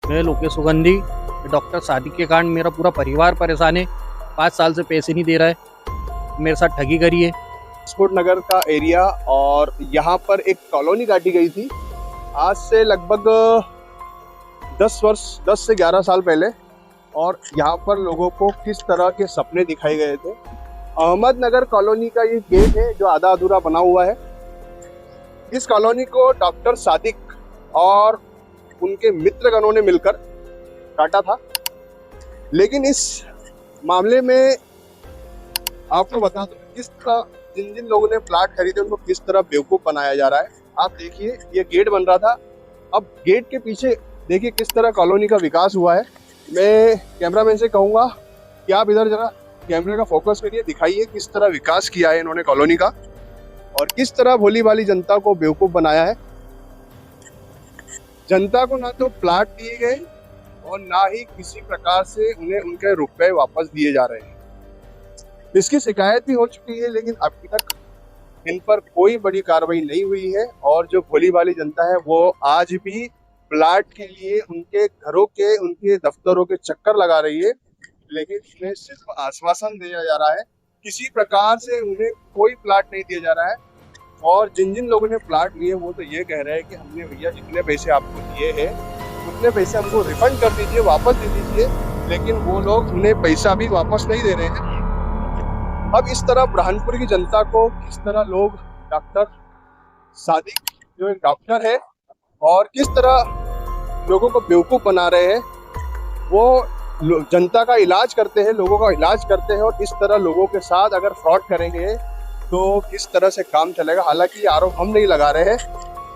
मैं लोकेश सुगंधी। डॉक्टर सादिक के कारण मेरा पूरा परिवार परेशान है। 5 साल से पैसे नहीं दे रहा है, मेरे साथ ठगी करी है। स्पोर्ट नगर का एरिया और यहाँ पर एक कॉलोनी काटी गई थी आज से लगभग 10 से 11 साल पहले। और यहाँ पर लोगों को किस तरह के सपने दिखाए गए थे। अहमदनगर कॉलोनी का ये गेट है जो आधा अधूरा बना हुआ है। इस कॉलोनी को डॉक्टर सादिक और उनके मित्रगणों ने मिलकर काटा था। लेकिन इस मामले में आपको बता दो किस तरह जिन जिन लोगों ने प्लाट खरीदे उनको किस तरह बेवकूफ बनाया जा रहा है। आप देखिए ये गेट बन रहा था, अब गेट के पीछे देखिए किस तरह कॉलोनी का विकास हुआ है। मैं कैमरामैन से कहूँगा कि आप इधर जरा कैमरे का फोकस करिए, दिखाइए किस तरह विकास किया है इन्होंने कॉलोनी का और किस तरह भोली भाली जनता को बेवकूफ बनाया है। जनता को ना तो प्लाट दिए गए और ना ही किसी प्रकार से उन्हें उनके रुपए वापस दिए जा रहे हैं। इसकी शिकायत भी हो चुकी है लेकिन अभी तक इन पर कोई बड़ी कार्रवाई नहीं हुई है। और जो भोली भाली जनता है वो आज भी प्लाट के लिए उनके घरों के उनके दफ्तरों के चक्कर लगा रही है। लेकिन उन्हें सिर्फ आश्वासन दिया जा रहा है, किसी प्रकार से उन्हें कोई प्लाट नहीं दिया जा रहा है। और जिन जिन लोगों ने प्लाट लिए वो तो ये कह रहे हैं कि हमने भैया जितने पैसे आपको दिए हैं उतने पैसे हमको रिफंड कर दीजिए, वापस दे दीजिए। लेकिन वो लोग उन्हें पैसा भी वापस नहीं दे रहे हैं। अब इस तरह बुरहानपुर की जनता को किस तरह लोग डॉक्टर सादिक जो एक डॉक्टर है और किस तरह लोगों को बेवकूफ़ बना रहे हैं। वो जनता का इलाज करते हैं, लोगों का इलाज करते हैं और इस तरह लोगों के साथ अगर फ्रॉड करेंगे तो किस तरह से काम चलेगा। हालांकि ये आरोप हम नहीं लगा रहे हैं,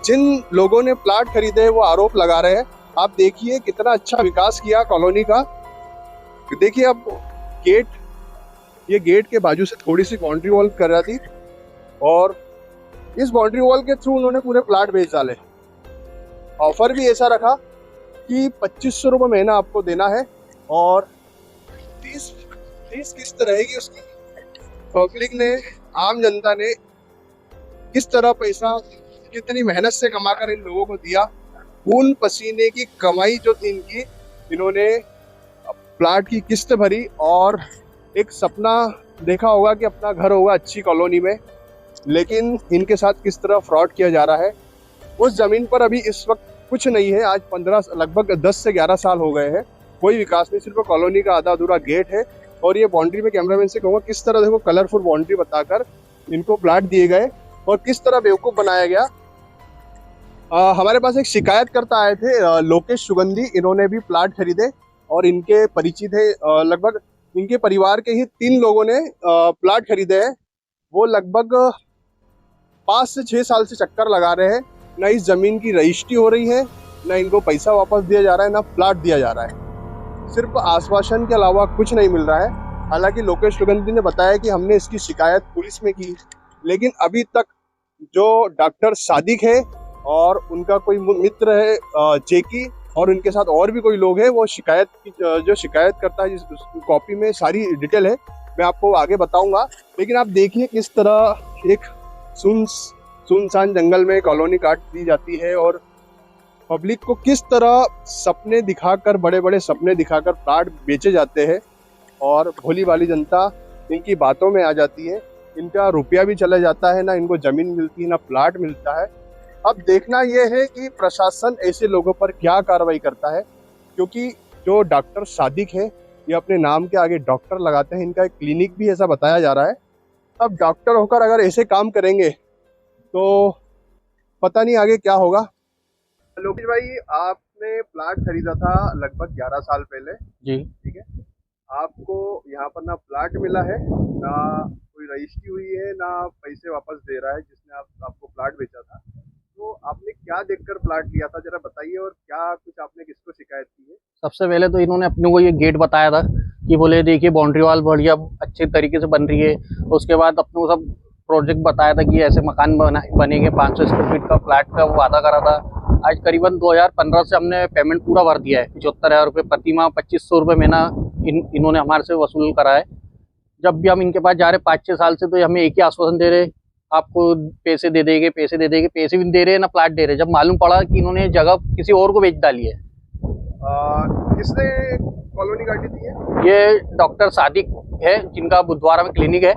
जिन लोगों ने प्लाट खरीदे हैं वो आरोप लगा रहे हैं। आप देखिए कितना अच्छा विकास किया कॉलोनी का। देखिए अब गेट, ये गेट के बाजू से थोड़ी सी बाउंड्री वॉल कर रहा थी और इस बाउंड्री वॉल के थ्रू उन्होंने पूरे प्लाट बेच डाले। ऑफर भी ऐसा रखा कि 2500 रुपये महीना आपको देना है और 30 किस्त रहेगी उसकी। पब्लिक ने, आम जनता ने किस तरह पैसा कितनी मेहनत से कमाकर इन लोगों को दिया। खून पसीने की कमाई जो थी इनकी, इन्होंने प्लाट की किस्त भरी और एक सपना देखा होगा कि अपना घर होगा अच्छी कॉलोनी में। लेकिन इनके साथ किस तरह फ्रॉड किया जा रहा है। उस जमीन पर अभी इस वक्त कुछ नहीं है। आज लगभग 10 से 11 साल हो गए हैं, कोई विकास नहीं, सिर्फ कॉलोनी का आधा अधूरा गेट है। और ये बाउंड्री में कैमरामैन से कहूँगा किस तरह देखो कलरफुल बाउंड्री बताकर इनको प्लाट दिए गए और किस तरह बेवकूफ़ बनाया गया। हमारे पास एक शिकायत करता आए थे लोकेश सुगंधी, इन्होंने भी प्लाट खरीदे और इनके परिचित है, लगभग इनके परिवार के ही 3 लोगों ने प्लाट खरीदे हैं। वो लगभग 5 से 6 साल से चक्कर लगा रहे हैं, ना इस जमीन की रजिस्ट्री हो रही है, ना इनको पैसा वापस दिया जा रहा है, ना प्लाट दिया जा रहा है। सिर्फ आश्वासन के अलावा कुछ नहीं मिल रहा है। हालांकि लोकेश सुगंधी ने बताया कि हमने इसकी शिकायत पुलिस में की, लेकिन अभी तक जो डॉक्टर सादिक है और उनका कोई मित्र है जेकी और उनके साथ और भी कोई लोग हैं, वो जो शिकायत करता है जिस कॉपी में सारी डिटेल है, मैं आपको आगे बताऊंगा। लेकिन आप देखिए किस तरह एक सुनसान जंगल में कॉलोनी काट दी जाती है और पब्लिक को किस तरह सपने दिखाकर, बड़े बड़े सपने दिखाकर प्लाट बेचे जाते हैं और भोली भाली जनता इनकी बातों में आ जाती है। इनका रुपया भी चला जाता है, ना इनको जमीन मिलती है ना प्लाट मिलता है। अब देखना यह है कि प्रशासन ऐसे लोगों पर क्या कार्रवाई करता है, क्योंकि जो डॉक्टर सादिक है ये अपने नाम के आगे डॉक्टर लगाते हैं, इनका एक क्लिनिक भी ऐसा बताया जा रहा है। अब डॉक्टर होकर अगर ऐसे काम करेंगे तो पता नहीं आगे क्या होगा। लोकेश भाई, आपने प्लाट खरीदा था लगभग 11 साल पहले जी, ठीक है। आपको यहाँ पर ना प्लाट मिला है, ना कोई रजिस्ट्री हुई है, ना पैसे वापस दे रहा है जिसने आपको प्लाट बेचा था। तो आपने क्या देखकर प्लाट लिया था जरा बताइए, और क्या कुछ आपने किसको शिकायत की है? सबसे पहले तो इन्होंने अपने को ये गेट बताया था कि बोले देखिए बाउंड्री वॉल बढ़िया अच्छे तरीके से बन रही है। उसके बाद अपने को सब प्रोजेक्ट बताया था कि ऐसे मकान बनेंगे, 500 स्क्वायर फीट का फ्लैट का वादा करा था। आज करीबन 2015 से हमने पेमेंट पूरा भर दिया है। 75,000 रुपये प्रति माह, 2500 रुपये महीना इन्होंने हमारे से वसूल करा है। जब भी हम इनके पास जा रहे 5-6 साल से, तो हमें एक ही आश्वासन दे रहे, आपको पैसे दे देंगे, पैसे दे देंगे। पैसे भी नहीं दे रहे, ना प्लाट दे रहे। जब मालूम पड़ा कि इन्होंने जगह किसी और को बेच डाली है, किसने कॉलोनी काटी थी ये डॉक्टर सादिक है जिनका बुधवारा में क्लिनिक है,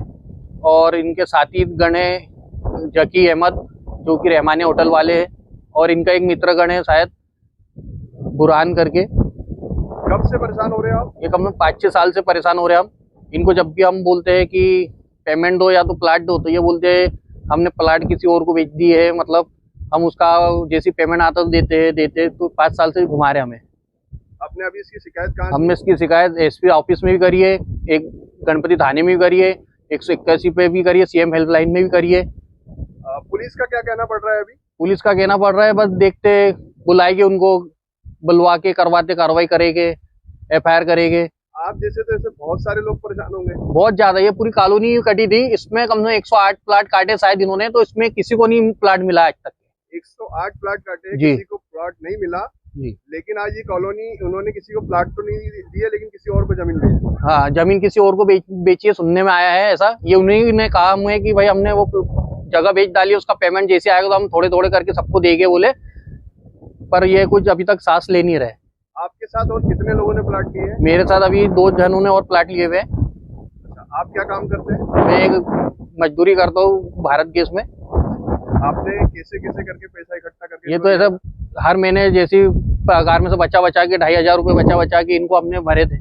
और इनके साथी गण है जकी अहमद जो कि रहमानी होटल वाले हैं, और इनका एक मित्र गण है शायद बुरहान करके। कब से परेशान हो रहे हो आप? ये कम से कम 5-6 साल से परेशान हो रहे हैं हम। इनको जब भी हम बोलते हैं कि पेमेंट दो या तो प्लाट दो, तो ये बोलते हैं हमने प्लाट किसी और को बेच दी है, मतलब हम उसका जैसी पेमेंट आता तो देते तो 5 साल से घुमा रहे हमें। आपने अभी इसकी शिकायत कहाँ? हमने इसकी शिकायत एसपी ऑफिस में भी करी है, एक गणपति थाने में भी करी है, 181 पे भी करी है, सीएम हेल्पलाइन में भी करी है। पुलिस का क्या कहना पड़ रहा है अभी? पुलिस का कहना पड़ रहा है बस देखते बुलाएंगे उनको, बुलवा के करवाते कार्रवाई करेंगे, एफआईआर करेंगे। आप जैसे तो ऐसे बहुत सारे लोग परेशान होंगे। बहुत ज्यादा, ये पूरी कॉलोनी कटी थी, इसमें कम से कम 108 प्लाट काटे शायद इन्होंने, तो इसमें किसी को नहीं प्लाट मिला आज तक। 108 प्लाट काटे, जी। किसी को प्लॉट नहीं मिला जी। लेकिन आज ये कॉलोनी उन्होंने किसी को प्लाट तो नहीं दिया लेकिन किसी और को जमीन बेची। हाँ, जमीन किसी और को बेची है, सुनने में आया है ऐसा। ये उन्हीं ने कहा हमें कि भाई हमने वो जगह बेच डाली, उसका पेमेंट जैसे आएगा तो हम थोड़े थोड़े करके सबको देंगे बोले, पर ये कुछ अभी तक सांस ले नहीं रहे। आपके साथ और कितने लोगों ने प्लाट लिए हैं? मेरे साथ अभी 2 जनों ने और प्लाट लिए हुए हैं। अच्छा, आप क्या काम करते हैं? मैं एक मजदूरी करता हूँ भारत गैस में। आपने कैसे कैसे करके पैसा इकट्ठा करके? ये तो ऐसा हर महीने जैसी पगार में से बचा के 2500 रुपये बचा के इनको हमने भरे थे।